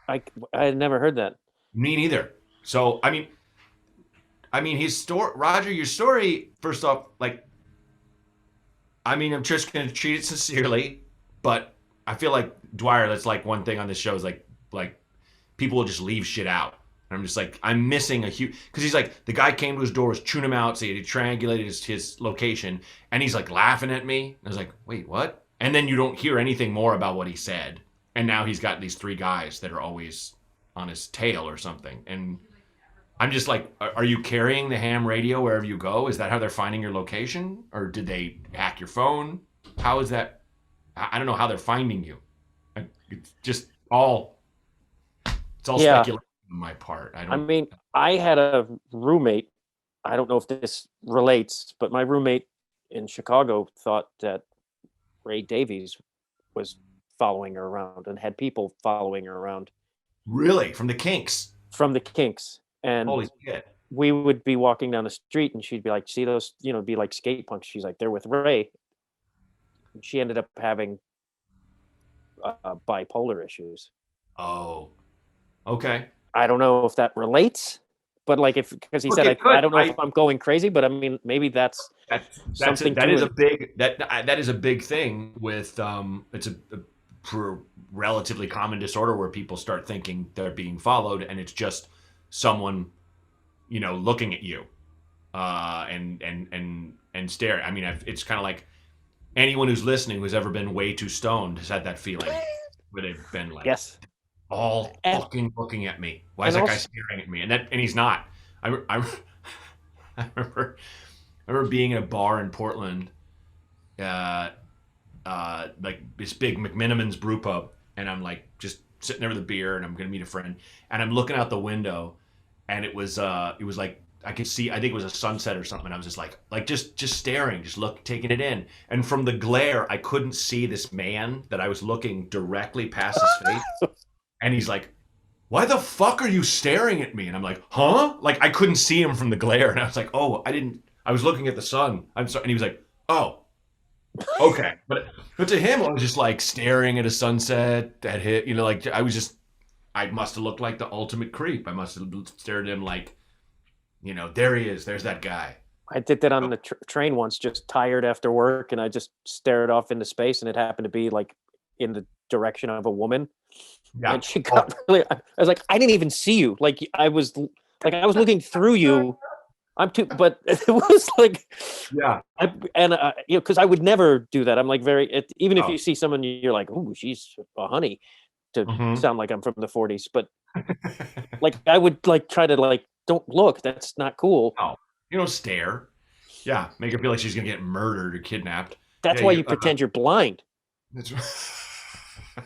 I had never heard that. Me neither. So I mean, his story, Roger. Your story. First off, like, I mean, I'm just gonna treat it sincerely, but I feel like Dwyer. That's like one thing on this show is like people will just leave shit out. And I'm just like, I'm missing a huge, because he's like, the guy came to his door, was chewing him out, so he triangulated his location, and he's like laughing at me. I was like, wait, what? And then you don't hear anything more about what he said. And now he's got these 3 guys that are always on his tail or something. And I'm just like, are you carrying the ham radio wherever you go? Is that how they're finding your location? Or did they hack your phone? How is that? I don't know how they're finding you. It's just all, speculation on my part. I mean, I had a roommate. I don't know if this relates, but my roommate in Chicago thought that Ray Davies was following her around and had people following her around. Really? From the Kinks? From the Kinks. And holy shit. We would be walking down the street and she'd be like, see those, be like skate punks. She's like, they're with Ray. And she ended up having bipolar issues. Oh, okay. I don't know if that relates, but like because he said, I don't know if I'm going crazy, but I mean, maybe that's something. That is a big thing with it's a relatively common disorder where people start thinking they're being followed, and it's just someone, looking at you, and staring. I mean, it's kind of like anyone who's listening who's ever been way too stoned has had that feeling where they've been like, yes, all fucking looking at me. Why is that guy staring at me? And he's not. I remember being in a bar in Portland, like this big McMiniman's brew pub, and I'm like just sitting there with a beer, and I'm gonna meet a friend, and I'm looking out the window, and it was like I could see, I think it was a sunset or something. And I was just like just staring, just taking it in, and from the glare, I couldn't see this man that I was looking directly past his face. And he's like, why the fuck are you staring at me? And I'm like, huh? Like, I couldn't see him from the glare. And I was like, oh, I was looking at the sun. I'm sorry. And he was like, oh, okay. But to him, I was just like staring at a sunset that hit, like I must have looked like the ultimate creep. I must have stared at him like, there he is. There's that guy. I did that on the train once, just tired after work. And I just stared off into space, and it happened to be like in the direction of a woman. Yeah. And she got really, I was like, I didn't even see you. Like I was looking through you. But it was like, yeah. Because I would never do that. I'm like even if you see someone, you're like, oh, she's a honey, to sound like I'm from the 40s. But like, I would like try to like, don't look. That's not cool. No, you don't stare. Yeah, make her feel like she's gonna get murdered or kidnapped. That's why you pretend you're blind. That's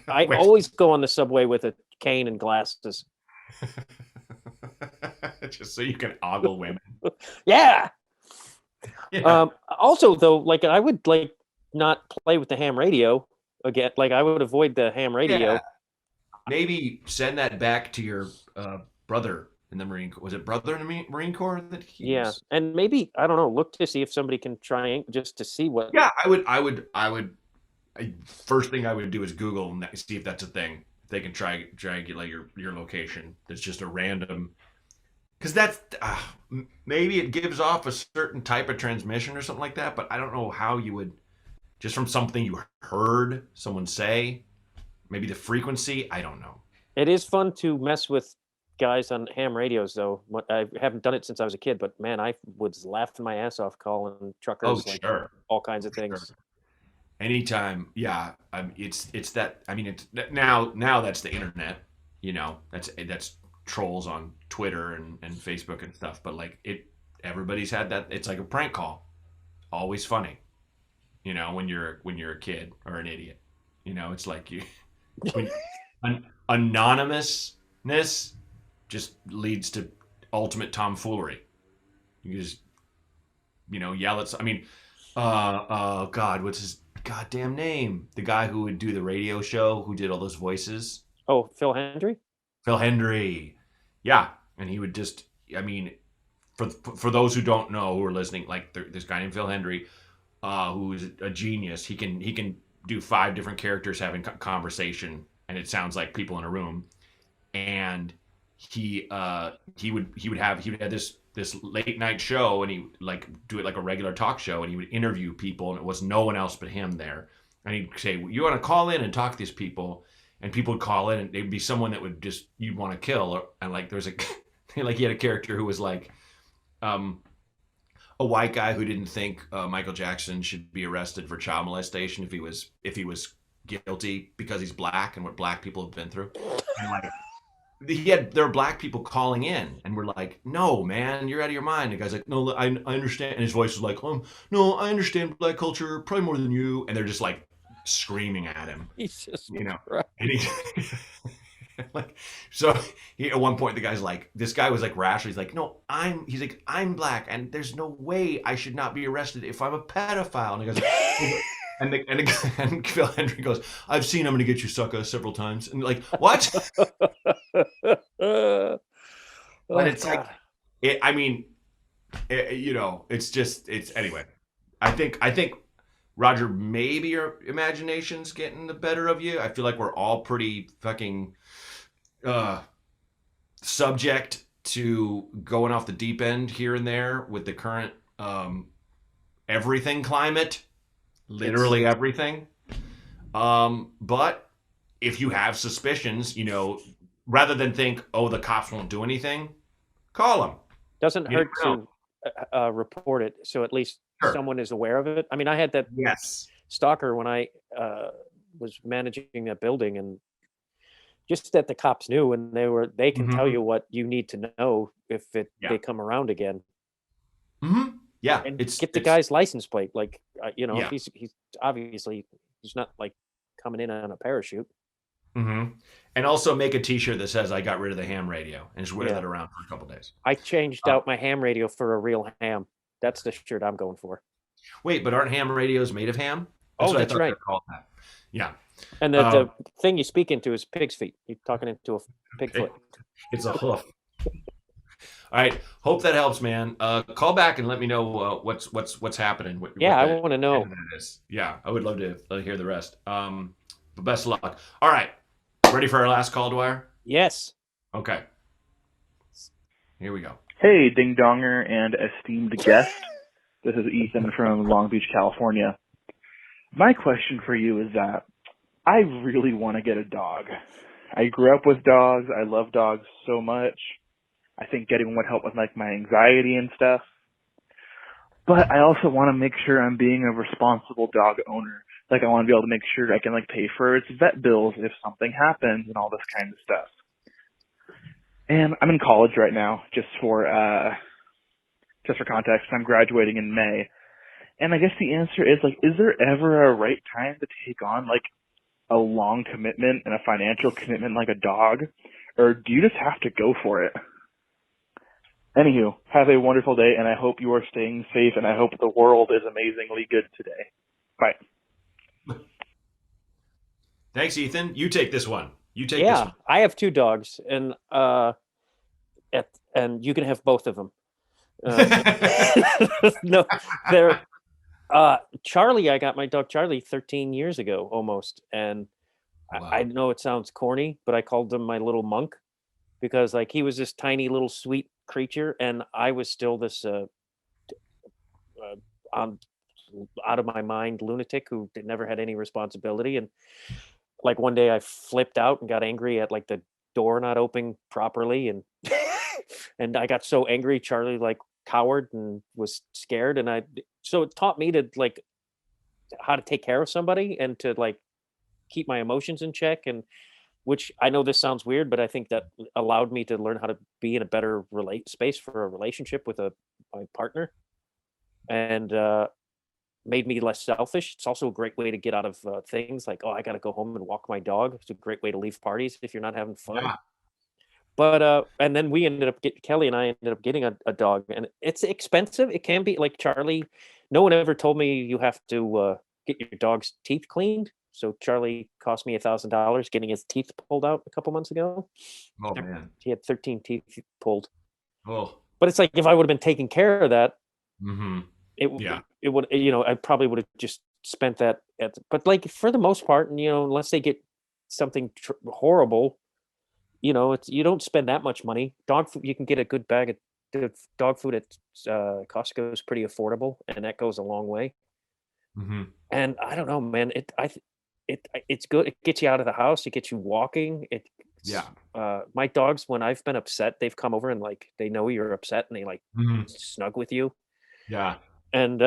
I always go on the subway with a cane and glasses. Just so you can ogle women. Yeah. Also, though, like I would like not play with the ham radio again. Like I would avoid the ham radio. Yeah. Maybe send that back to your brother in the Marine Corps. Was it brother in the Marine Corps that he was? And maybe I don't know. Look to see if somebody can try just to see what. Yeah, I would. First thing I would do is Google and see if that's a thing. If they can triangulate your location. That's just a random, because that's maybe it gives off a certain type of transmission or something like that. But I don't know how you would, just from something you heard someone say, maybe the frequency. I don't know. It is fun to mess with guys on ham radios, though. I haven't done it since I was a kid, but man, I was laughing my ass off calling truckers, all kinds of things. Sure. Anytime, yeah. It's that. I mean, it's now that's the internet. That's trolls on Twitter and Facebook and stuff. But like everybody's had that. It's like a prank call. Always funny. When you're a kid or an idiot. It's like when anonymousness just leads to ultimate tomfoolery. You just yell at. I mean, God, what's his goddamn name? The guy who would do the radio show, who did all those voices. Oh, Phil Hendry. Phil Hendry, yeah, and he would just. I mean, for those who don't know who are listening, like this guy named Phil Hendry, who's a genius. He can do 5 different characters having conversation, and it sounds like people in a room. And he would have this late night show, and he like do it like a regular talk show, and he would interview people, and it was no one else but him there. And he'd say, "You want to call in and talk to these people?" And people would call in, and they'd be someone that would just you'd want to kill. And like there's a like he had a character who was like a white guy who didn't think Michael Jackson should be arrested for child molestation if he was guilty because he's black and what black people have been through. And like there are black people calling in, and we're like, "No, man, you're out of your mind." The guy's like, "No, I understand." And his voice was like, "No, I understand black culture probably more than you." And they're just like screaming at him, Jesus Christ. And he like, so at one point the guy's like, this guy was like rational. He's like, "No, he's like, I'm black, and there's no way I should not be arrested if I'm a pedophile." And he goes, and Phil Hendry goes, "I've seen I'm gonna get you, sucker," several times. And like, what? But it's God. Like, I mean, it's just, anyway. I think Roger, maybe your imagination's getting the better of you. I feel like we're all pretty fucking subject to going off the deep end here and there with the current everything climate, literally everything. But if you have suspicions, rather than think, "Oh, the cops won't do anything," call them. Doesn't hurt to report it, so at least someone is aware of it. I mean, I had that stalker when I was managing that building, and just that the cops knew, and they can tell you what you need to know if they come around again. Mm-hmm. Yeah, and get the guy's license plate. Like, he's obviously he's not like coming in on a parachute. Mm-hmm. And also make a T-shirt that says, "I got rid of the ham radio," and just wear that around for a couple days. I changed out my ham radio for a real ham. That's the shirt I'm going for. Wait, but aren't ham radios made of ham? That's right. Called that. Yeah. And the thing you speak into is pig's feet. You're talking into a pig foot. It's a hoof. All right. Hope that helps, man. Call back and let me know what's happening. I want to know. Yeah, I would love to hear the rest. But best of luck. All right. Ready for our last call, Dwyer? Yes. Okay. Here we go. Hey, Ding Donger and esteemed guest. This is Ethan from Long Beach, California. My question for you is that I really want to get a dog. I grew up with dogs. I love dogs so much. I think getting would help with like my anxiety and stuff. But I also want to make sure I'm being a responsible dog owner. Like, I want to be able to make sure I can like pay for its vet bills if something happens and all this kind of stuff. And I'm in college right now, just for context. I'm graduating in May. And I guess the answer is, like, is there ever a right time to take on like a long commitment and a financial commitment like a dog? Or do you just have to go for it? Anywho, have a wonderful day, and I hope you are staying safe, and I hope the world is amazingly good today. Bye. Thanks, Ethan. You take this one. This one. I have 2 dogs, and you can have both of them. No, they're Charlie. I got my dog Charlie 13 years ago, almost, and wow. I know it sounds corny, but I called him my little monk because like he was this tiny little sweet creature, and I was still this out of my mind lunatic who never had any responsibility. And like one day I flipped out and got angry at like the door not opening properly, and and I got so angry Charlie like cowered and was scared, and so it taught me to like how to take care of somebody and to like keep my emotions in check, and which I know this sounds weird, but I think that allowed me to learn how to be in a better space for a relationship with my partner, and made me less selfish. It's also a great way to get out of things like, oh, I got to go home and walk my dog. It's a great way to leave parties if you're not having fun. Yeah. But and then we ended up Kelly and I ended up getting a dog, and it's expensive. It can be like Charlie. No one ever told me you have to get your dog's teeth cleaned. So Charlie cost me $1,000 getting his teeth pulled out a couple months ago. Oh man. He had 13 teeth pulled. Oh. But it's like if I would have been taking care of that, Mm-hmm. it would, I probably would have just spent that but like for the most part, and unless they get something horrible, you don't spend that much money. Dog food, you can get a good bag of dog food at Costco is pretty affordable, and that goes a long way. Mm-hmm. And I don't know, man, it's good. It gets you out of the house. It gets you walking. My dogs, when I've been upset, they've come over and like they know you're upset, and they like snug with you. Yeah. And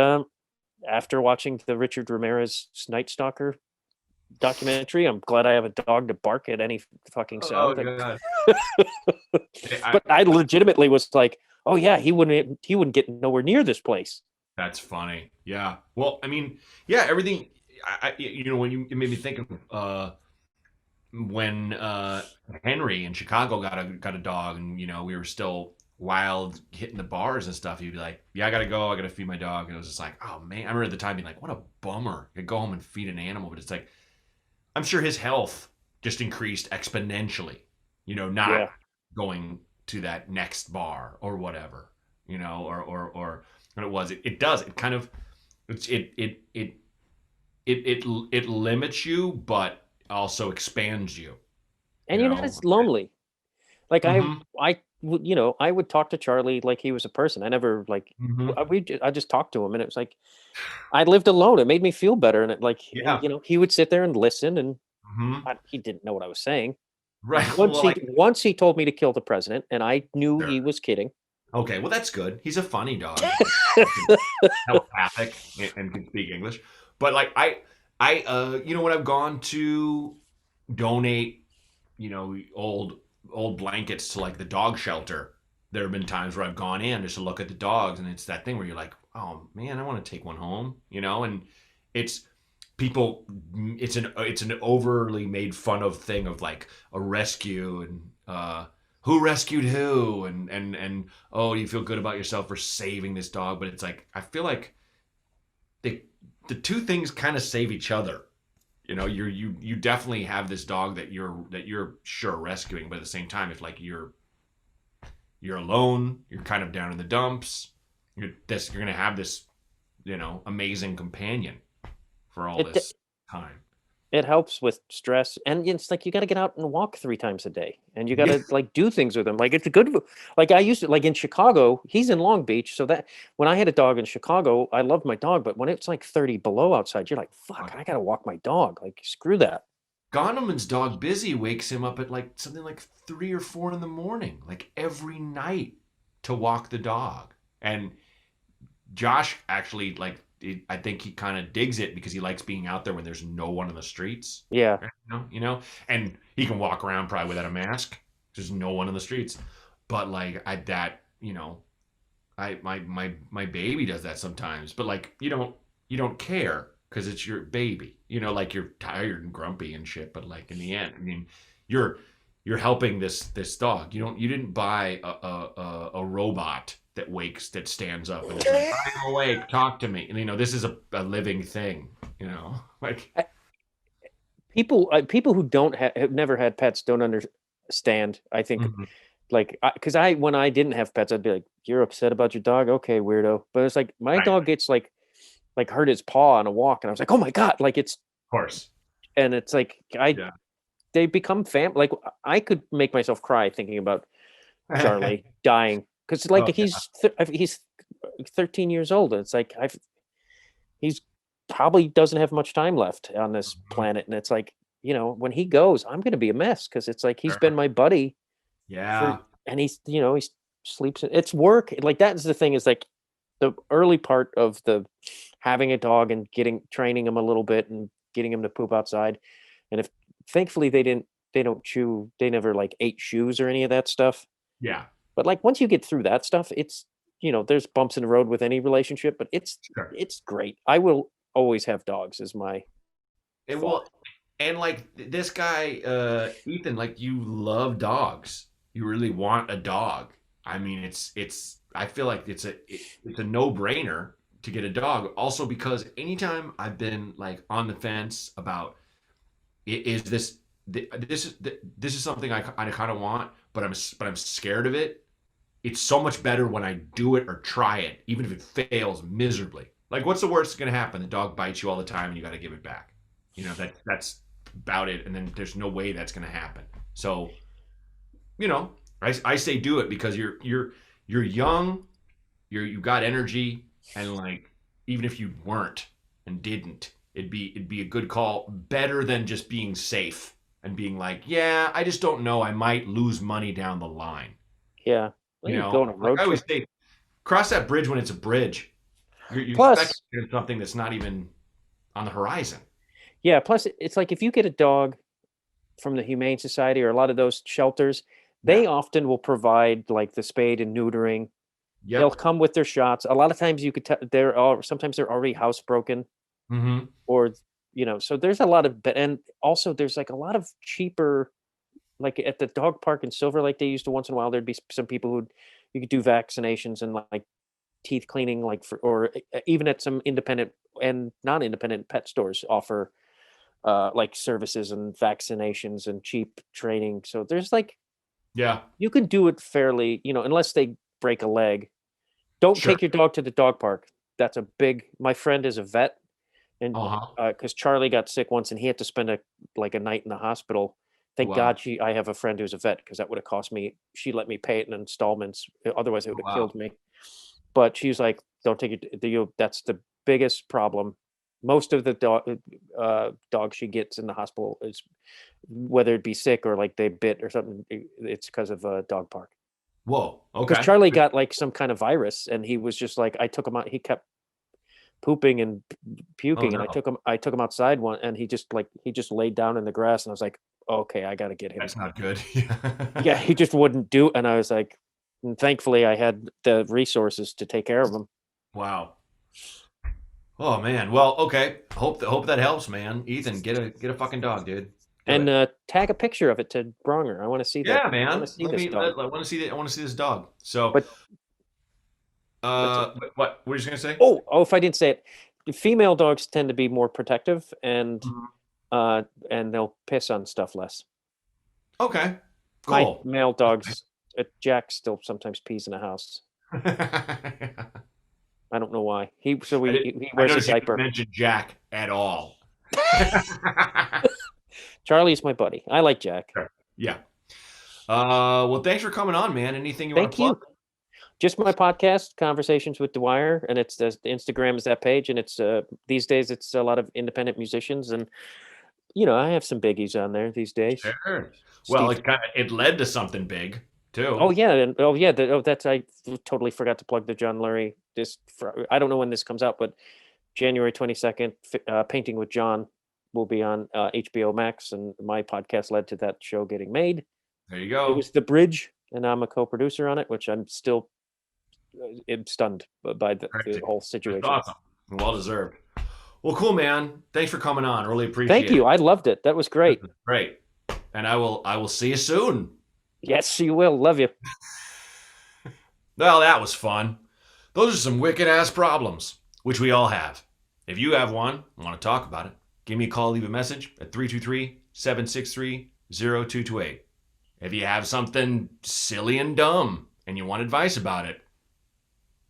after watching the Richard Ramirez Night Stalker documentary, I'm glad I have a dog to bark at any fucking sound. God. But I legitimately was like, oh yeah, he wouldn't get nowhere near this place. That's funny. Yeah. Well, I mean, yeah, everything. When it made me think of when Henry in Chicago got a dog, and we were still wild hitting the bars and stuff. He'd be like, "Yeah, I gotta go. I gotta feed my dog." And it was just like, "Oh man!" I remember at the time being like, "What a bummer." I could go home and feed an animal, but it's like, I'm sure his health just increased exponentially. Not going to that next bar or whatever. Or what it was. It does. It kind of it limits you, but also expands you. And you're not as lonely. Like I would talk to Charlie like he was a person. I never like I just talked to him, and it was like I lived alone. It made me feel better, and it like he would sit there and listen, and he didn't know what I was saying. Right. Once he told me to kill the president, and I knew he was kidding. Okay, well that's good. He's a funny dog, telepathic, and can speak English. But like I when I've gone to donate, old blankets to like the dog shelter, there have been times where I've gone in just to look at the dogs, and it's that thing where you're like, oh man, I want to take one home, and it's people, it's an overly made fun of thing of like a rescue and who rescued who, and oh, you feel good about yourself for saving this dog, but it's like I feel like the two things kind of save each other. You definitely have this dog that you're sure rescuing, but at the same time, if like you're alone, you're kind of down in the dumps, you're gonna have this amazing companion for all this time. It helps with stress, and it's like you got to get out and walk 3 times a day, and you got to like do things with him. Like it's a good, like I used to, like in Chicago, he's in Long Beach, so that when I had a dog in Chicago, I loved my dog, but when it's like 30 below outside, you're like, fuck, I got to walk my dog. Like screw that. Gondelman's dog Busy wakes him up at like something like 3 or 4 in the morning, like every night, to walk the dog. And Josh actually I think he kind of digs it because he likes being out there when there's no one on the streets. Yeah. And he can walk around probably without a mask. There's no one on the streets. But like my baby does that sometimes. But like you don't care because it's your baby. Like you're tired and grumpy and shit. But like in the end, I mean, you're helping this dog. You didn't buy a robot that stands up and is like, I'm awake, talk to me. And this is a living thing, like people who have never had pets don't understand. I think like because when I didn't have pets, I'd be like, you're upset about your dog, okay, weirdo. But it's like my dog gets like hurt his paw on a walk, and I was like, oh my god, like it's of course. And it's like they become family. Like I could make myself cry thinking about Charlie dying. Because like he's 13 years old, and it's like he's probably doesn't have much time left on this planet, and it's like when he goes, I'm gonna be a mess because it's like he's been my buddy, and he's he sleeps. It's work. Like that is the thing, is like the early part of the having a dog and training him a little bit and getting him to poop outside. And if thankfully they never like ate shoes or any of that stuff. Yeah. But like once you get through that stuff, it's, there's bumps in the road with any relationship, but it's great. I will always have dogs as my. And like this guy, Ethan, like you love dogs. You really want a dog. I mean, I feel like it's a no-brainer to get a dog. Also because anytime I've been like on the fence about this is something I kind of want, but I'm scared of it. It's so much better when I do it or try it, even if it fails miserably. Like, what's the worst that's going to happen? The dog bites you all the time and you got to give it back. That's about it. And then there's no way that's going to happen. So, I say do it because you're young, you got energy, and like, even if you weren't and didn't, it'd be a good call, better than just being safe and being like, yeah, I just don't know. I might lose money down the line. Yeah. Go on a road I always say, cross that bridge when it's a bridge. You're expecting something that's not even on the horizon. Yeah. Plus, it's like if you get a dog from the Humane Society or a lot of those shelters, they often will provide like the spade and neutering. Yep. They'll come with their shots. A lot of times you could tell sometimes they're already housebroken. Mm-hmm. Or, so there's a lot of, and also there's like a lot of cheaper, like at the dog park in Silver Lake, they used to once in a while, there'd be some people you could do vaccinations and like teeth cleaning, like or even at some independent and non-independent pet stores offer like services and vaccinations and cheap training. So there's like, you can do it fairly, unless they break a leg. Don't take your dog to the dog park. That's my friend is a vet. And because Charlie got sick once and he had to spend a night in the hospital. Thank God I have a friend who's a vet, because that would have cost me. She let me pay it in installments. Otherwise, it would have killed me. But she's like, "Don't take it. That's the biggest problem. Most of the dogs she gets in the hospital is whether it be sick or like they bit or something. It's because of a dog park." Whoa. Okay. Because Charlie got like some kind of virus, and he was just like, I took him out. He kept pooping and puking, and I took him outside and he just laid down in the grass, and I was like, okay, I got to get him. That's not good. Yeah, he just wouldn't do, and I was like, and thankfully I had the resources to take care of him. Wow. Oh man. Well, okay. Hope that helps, man. Ethan, get a fucking dog, dude. And tag a picture of it to Bronger. I want to see that. Yeah, man. I want to see this dog. I want to see this dog. So, what were you just gonna say? Oh, if I didn't say it, female dogs tend to be more protective and they'll piss on stuff less. Okay, cool. My male dogs, Jack still sometimes pees in the house. I don't know why. He wears a diaper. You didn't mention Jack at all. Charlie's my buddy. I like Jack. Sure. Yeah. Well, thanks for coming on, man. Anything you want to plug? Just my podcast, Conversations with Dwyer, and it's the Instagram is that page, and it's these days it's a lot of independent musicians, and I have some biggies on there these days. Sure. Well, it led to something big too. Oh yeah, that's I totally forgot to plug the John Lurie. I don't know when this comes out, but January 22nd, Painting with John will be on HBO Max, and my podcast led to that show getting made. There you go. It was The Bridge, and I'm a co-producer on it, which I'm still stunned by the whole situation. That's awesome. Well deserved. Well, cool, man. Thanks for coming on. Really appreciate it. Thank you. I loved it. That was great. Great. And I will see you soon. Yes, you will. Love you. Well, that was fun. Those are some wicked ass problems, which we all have. If you have one and want to talk about it, give me a call, leave a message at 323-763-0228. If you have something silly and dumb and you want advice about it,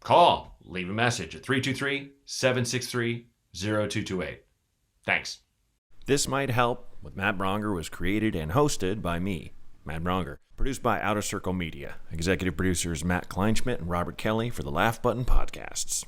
call, leave a message at 323-763-0228. Thanks. This Might Help with Matt Bronger was created and hosted by me, Matt Bronger. Produced by Outer Circle Media. Executive producers Matt Kleinschmidt and Robert Kelly for the Laugh Button Podcasts.